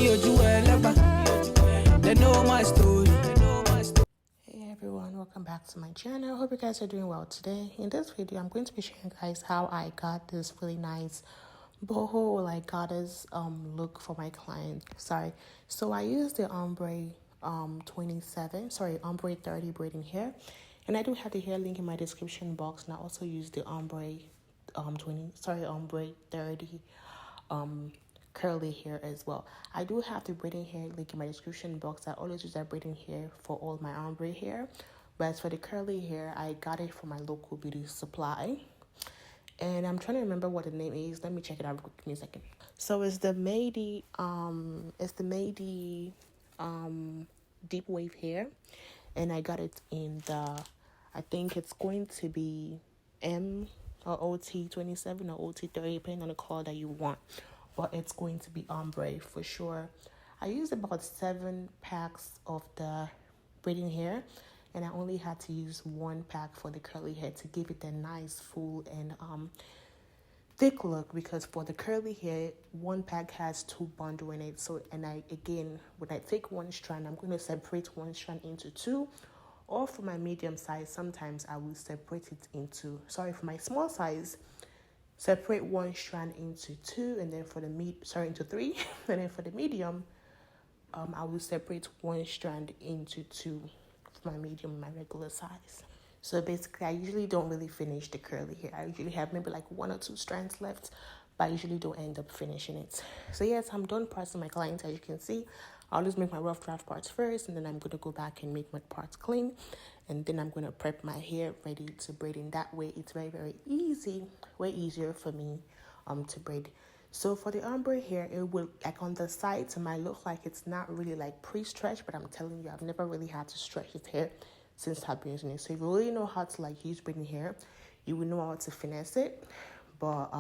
They know my story. Hey everyone, welcome back to my channel. Hope you guys are doing well today. In this video, I'm going to be showing you guys how I got this really nice boho like goddess look for my client. So I used the ombre 30 braiding hair, and I do have the hair link in my description box, and I also used the ombre ombre 30 curly hair as well. I do have the braiding hair link in my description box. I always use that braiding hair for all my ombre hair, but as for the curly hair, I got it from my local beauty supply, and I'm trying to remember what the name is. Let me check it out real quick. Give me a second. So it's the Mady deep wave hair, and I got it in the, I think it's going to be M or OT 27 or OT 30, depending on the color that you want, but it's going to be ombre for sure. I used about 7 packs of the braiding hair, and I only had to use 1 pack for the curly hair to give it a nice full and thick look, because for the curly hair 1 pack has 2 bundles in it. So, and when I take 1 strand, I'm going to separate 1 strand into 2, or for my medium size, sometimes I will separate it into, for my small size, separate 1 strand into 2, and then for the into 3, and then for the medium, I will separate 1 strand into 2 for my medium, my regular size. So basically, I usually don't really finish the curly hair. I usually have maybe like 1 or 2 strands left, but I usually don't end up finishing it. So yes, I'm done parsing my clients. As you can see, I always make my rough draft parts first, and then I'm going to go back and make my parts clean, and then I'm going to prep my hair ready to braid in. That way, it's very, very easy, way easier for me to braid. So for the ombre hair, it will, like on the sides, it might look like it's not really like pre-stretched, but I'm telling you, I've never really had to stretch this hair since I've been using it. So if you really know how to like use braiding hair, you will know how to finesse it. But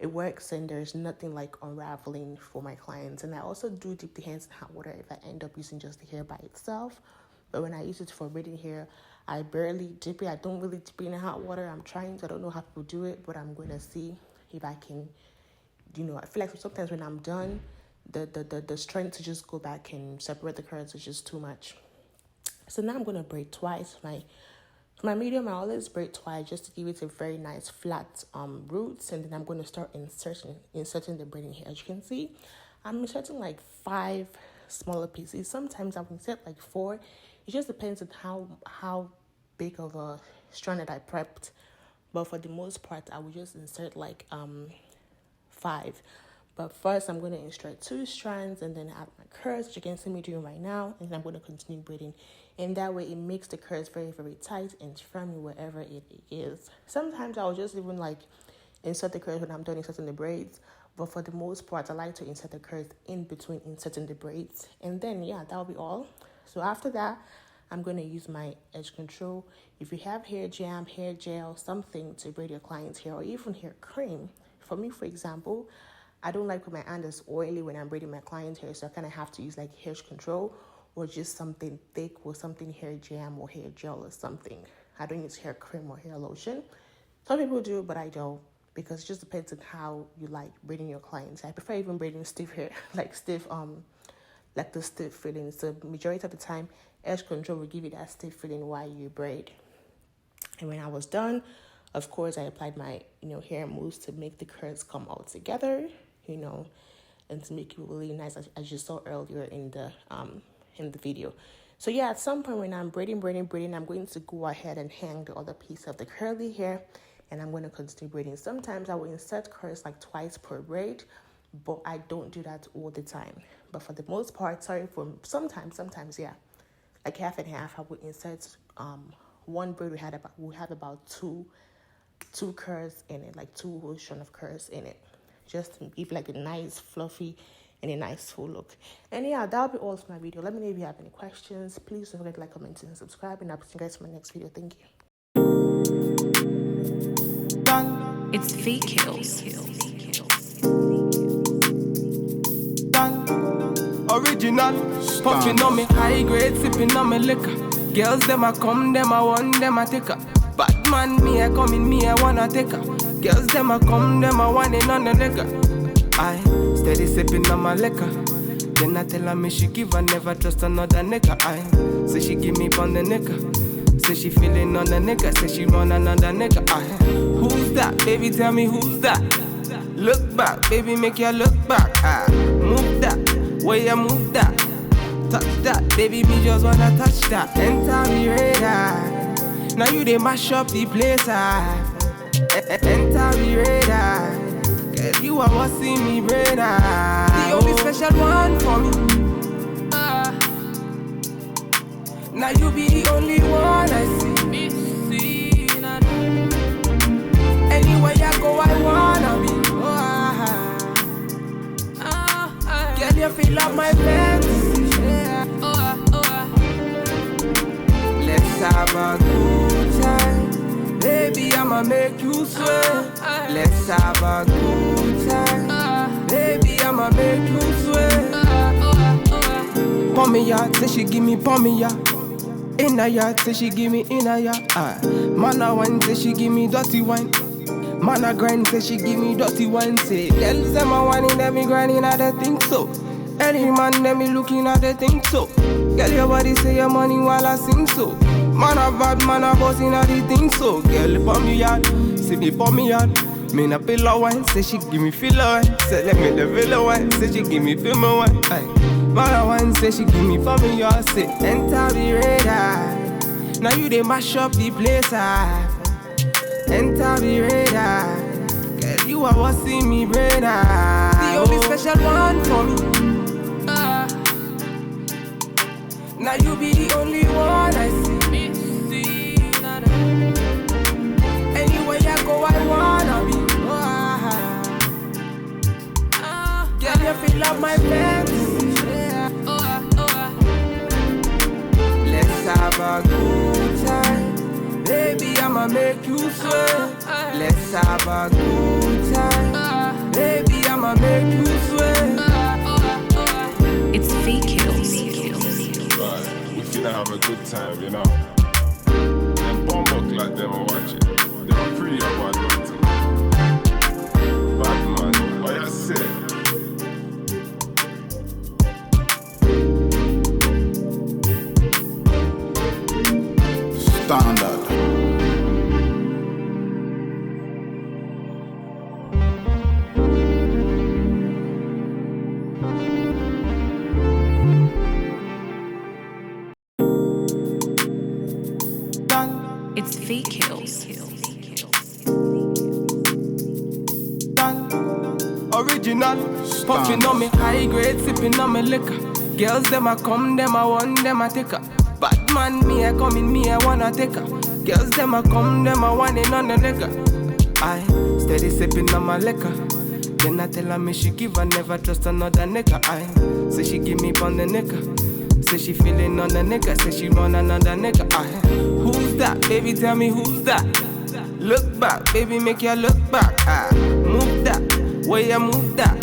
it works, and there's nothing like unraveling for my clients. And I also do dip the hands in hot water if I end up using just the hair by itself. But when I use it for braiding hair, I barely dip it. I don't really dip it in hot water. I'm trying to. I don't know how people do it, but I'm going to see if I can, I feel like sometimes when I'm done, the strength to just go back and separate the curls is just too much. So now I'm going to braid twice. For my medium, I always braid twice just to give it a very nice flat roots, and then I'm going to start inserting the braiding hair. As you can see, I'm inserting like 5 smaller pieces. Sometimes I will insert like 4. It just depends on how big of a strand that I prepped. But for the most part, I will just insert like 5. But first, I'm going to insert 2 strands and then add my curls, which you can see me doing right now. And then I'm going to continue braiding. And that way, it makes the curls very, very tight and firm wherever it is. Sometimes I'll just even like insert the curls when I'm done inserting the braids. But for the most part, I like to insert the curls in between inserting the braids. And then, yeah, that'll be all. So after that, I'm going to use my edge control. If you have hair jam, hair gel, something to braid your client's hair, or even hair cream. For me, for example, I don't like when my hand is oily when I'm braiding my client's hair, so I kind of have to use like hair control or just something thick or something hair jam or hair gel or something. I don't use hair cream or hair lotion. Some people do, but I don't, because it just depends on how you like braiding your clients. I prefer even braiding stiff hair, like the stiff feeling. So majority of the time, edge control will give you that stiff feeling while you braid. And when I was done, of course, I applied my hair mousse to make the curls come all together, and to make it really nice, as you saw earlier in the video. So yeah, at some point when I'm braiding, I'm going to go ahead and hang the other piece of the curly hair, and I'm going to continue braiding. Sometimes I will insert curls like twice per braid, but I don't do that all the time. But for the most part, sometimes, yeah, like half and half, I would insert 1 braid. We have about two curls in it, like 2 whole strand of curls in it, just to give like a nice fluffy and a nice full look. And yeah, that'll be all for my video. Let me know if you have any questions. Please don't forget to like, comment, and subscribe, and I'll see you guys for my next video. Thank you. It's Fake Kills. Original, puffing on me high grade, sipping on me liquor. Girls, them a come, them a want, them a take her. Bad man, me a come in, me a wanna take her. Girls, them a come, them a want it on the nigga. I steady sipping on my liquor. Then I tell her me she give her never trust another nigga. I say she give me pon the nigga. Say she feeling on the nigga. Say she run another nigga. I who's that? Baby, tell me who's that? Look back, baby, make you look back. Move that, where you move that. Touch that, baby, me just wanna touch that. Enter me radar. Now you they mash up the place. Enter me radar. Girl, you are what see me brain. The only special one for me. Now you be the only one I see. Anywhere I go, I wanna be. Girl, you feel up my fantasy. Let's have a good time. Baby, I'ma make you sweat. Let's have a good time. Baby, I'ma make you sweat. Pour me yard, say she give me pour me yard. In a yard, say she give me in a yard. Man a wine, say she give me dirty wine. Man a grind, say she give me dirty wine. Say, girl, say my wine in them, me grinding at the thing so. Any man, them me looking at the thing so. Girl, your body say your money while I sing so. Man a bad, man a boss in at the thing so. Girl, pour me yard, say me pour me yard. Me na pillow wine, say she give me filler wine. Say let me the villa wine, say she give me film wine. Aye. Man a wine, say she give me for me yard. Say enter the radar. Now you they mash up the place. Enter the radar. Girl, you are what see me brain. The only special one for me. Now you be the only one I see. Anywhere I go, I wanna be. Girl, you feel up my fantasy. Let's have a good time. Baby, I'ma make you sweat. Let's have a good time. Baby, I'ma make you sweat. It's fake kills. Right, we finna have a good time, you know. Them bomb like them are watching. They are pretty bad man too. Bad man, what you say? Standard. It's fake kills. Original, puffin' on me high grade, sippin' on me liquor. Girls them a come, them a want, them a take her. Bad man, me a come in, me a wanna take her. Girls them a come, them a want it on the liquor. I steady sippin' on my liquor. Then I tell her me she give her never trust another nigga. I say she give me pon the nigga. Say she feeling on the nigga. Say she run another nigga. I who's that? Baby, tell me who's that? Look back, baby, make you look back. Move that, where you move that.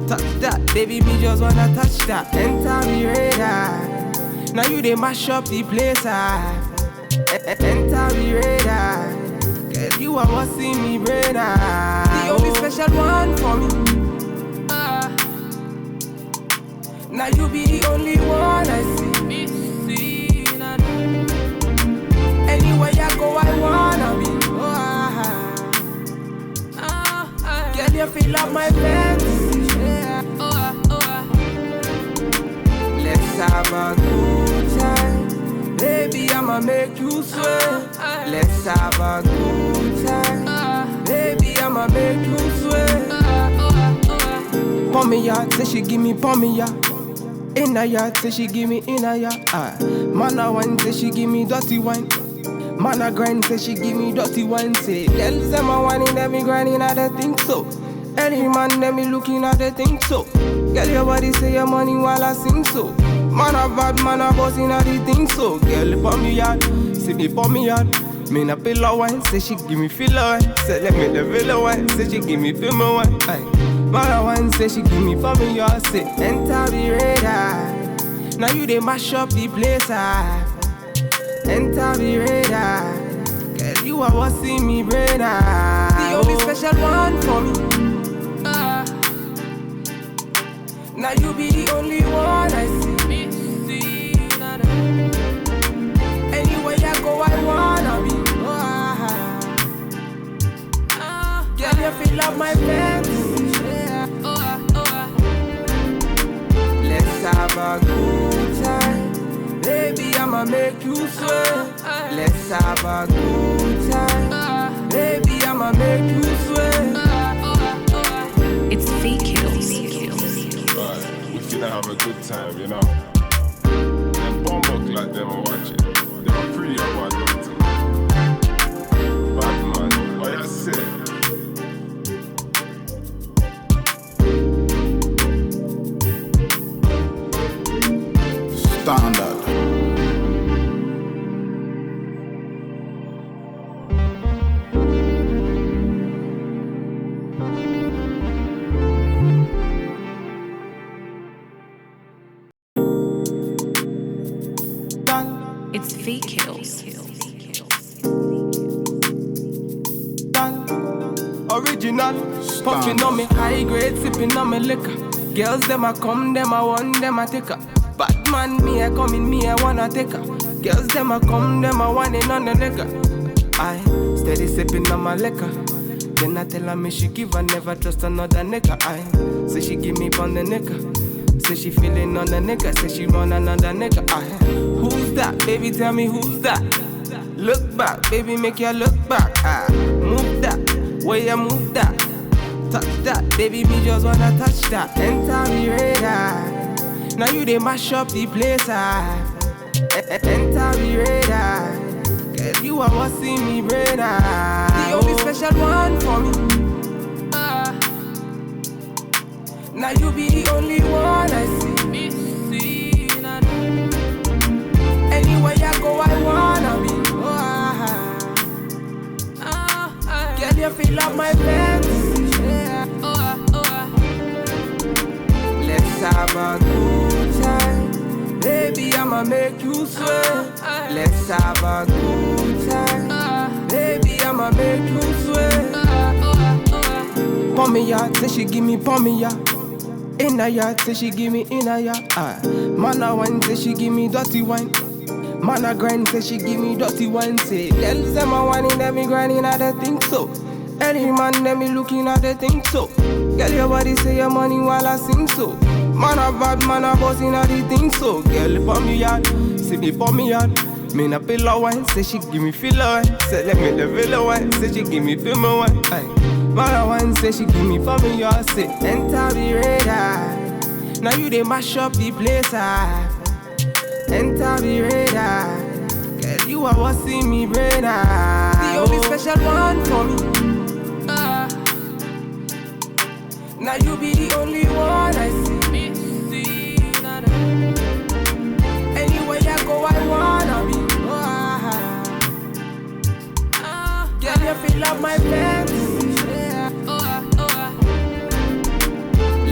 Touch that, baby, me just wanna touch that. Enter me radar. Now you they mash up the place. Enter me radar. Girl, you are what see me brain. The only special one for me. Now you be the only one I see. Anywhere I go, I wanna be. Girl, you feel up my fantasy. Let's have a good time. Baby, I'ma make you sweat. Let's have a good time. Baby, I'ma make you sweat. Pour me yard, say she give me pour me yard. In a yard, say she give me in a yard. Man a wine, say she give me dirty wine. Man a grind, say she give me dirty wine. Say, girl, say my wine in them, me grinding at the thing so. Any man, them me looking at the thing so. Girl, your body say your money while I sing so. Man a bad, man a boss in at the thing so. Girl, pour me yard, say me pour me yard. Me na pillow wine, say she give me filler wine. Say let me the villa wine, say she give me film wine. Aye. Man a wine, say she give me for me yard. Say enter the radar. Now you they mash up the place. Enter the radar. Girl, you are what see me brain. The only special one for me. Now you be the only one I see. Anywhere I go, I wanna be. Girl, you feel up my fantasy. Let's have a good time. Baby, I'ma make you sweat. Let's have a good time. Baby, I'ma make you sweat. It's fake kills. Right, we finna have a good time, you know. Them bomb like them are watching. They are pretty about it. Bad man, what you say? Standard. It's fake kills. Original, puffing on me high grade, sipping on me liquor. Girls, them a come, them a want, them a take her. Batman, me a come in, me a wanna take her. Girls, them a come, them a want it on the nigga. I steady sipping on my liquor. Then I tell her me she give her, never trust another nigga. I say she give me pon the nigga. Say she feeling on the nigga, say she want another nigga. Who's that? Baby, tell me who's that? Look back, baby, make you look back. Move that, where you move that. Touch that, baby, me just wanna touch that. Enter me radar. Now you they mash up the place. Enter me radar. Girl, you are what's in me brain. The only special one for me. Now you be the only one I see. Anywhere I go, I wanna be. Girl, you feel up my fantasy. Let's have a good time. Baby, I'ma make you sweat. Let's have a good time. Baby, I'ma make you sweat. Pon me yard, say she give me pon me yard. In a yard, say she give me in a yard. Man a wine, say she give me dirty wine. Man a grind, say she give me dirty wine. Say, girls them a whining, them me grinding, I don't think so. Any man, them me looking at the think so. Girl, your body say your money while I sing so. Man a bad, man a bossing at the thing so. Girl, pon me yard, see me pon me yard. Me na pillow wine, say she give me filler wine. Say let me the villa wine, say she give me film wine. Man a wine, say she give me pon me yard. Say enter the radar. Now you they mash up the place. Enter the radar. Girl, you are what's in me brain. The only special one for me. Now you be the only one I see. Anywhere I go, I wanna be. Girl, you feel up my fantasy.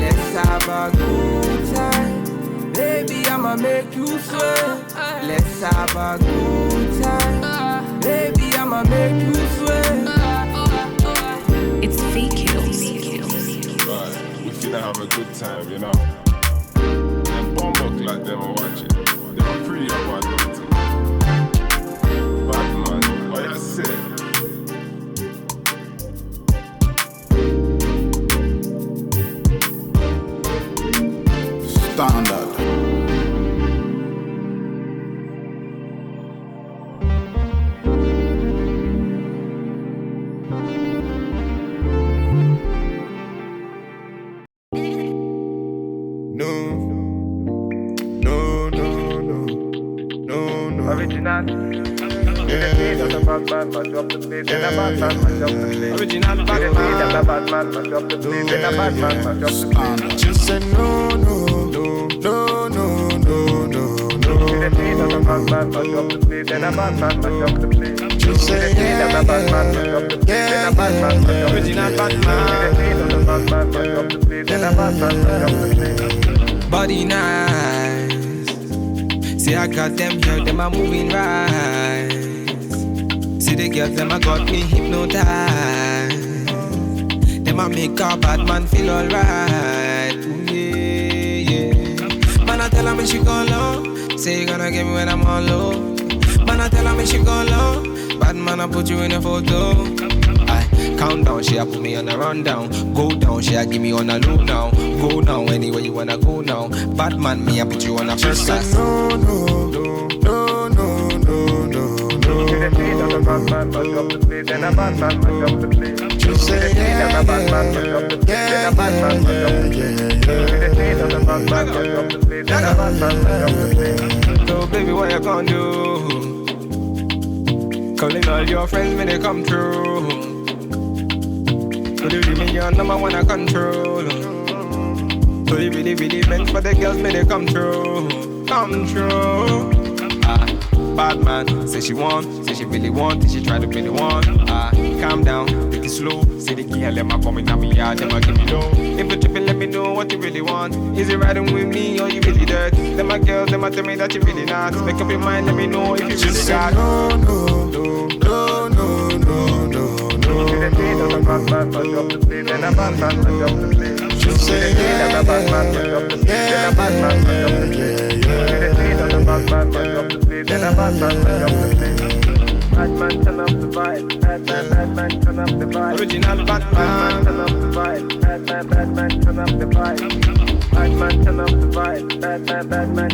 Let's have a good time. Baby, I'ma make you sweat. Let's have a good time. Baby, I'ma make you sweat. It's fake kills. Right, we finna have a good time, you know. Them bomb like them are watching. They are pretty about it. Bad man, what you say? Standard. Original. Original bad man, mash up the place. In a bad man, mash up the place. Original bad man, mash up the place. In a bad man, mash up the place. She said no. In a bad man, mash up the place. In a bad man, mash up the place. She said In a bad man, mash up the place. In a bad man, mash up the place. Original bad man. In a bad man, mash up the place. In a bad man, mash up the place. Body nice. See, I got them here, them are moving right. See the girls, them a got me hypnotized. Them a make a bad man feel alright. Ooh, yeah, she go low. Say you gonna get me when I'm on low. Man, I tell her me she go low. Bad man, I put you in a photo. I count down, she a put me on a rundown. Go down, she a give me on a low now. Go now, anywhere you wanna go now. Bad man, me I put you on a first class. No, no, no, no, no, no, no. She say yeah, So baby, what you gonna do? Calling all your friends when they come through. So they give me your number one I control. So they really meant for the girls when they come through. Come through. Bad man, say she want, say she really want, say she try to really want. Calm down, take it slow. Say the girl, let me come in on me yard, them a give me low. If you tripping, let me know what you really want. Is it riding with me or you really dirt? Them a girls, them a tell me that you really not. Make up your mind, let me know if you really got. no, no, no, no, no, no, no. She say yeah, Batman turn up the vibe. Batman turn up the vibe. Original Batman turn up the vibe. Batman turn up the vibe. Batman turn up the vibe. Batman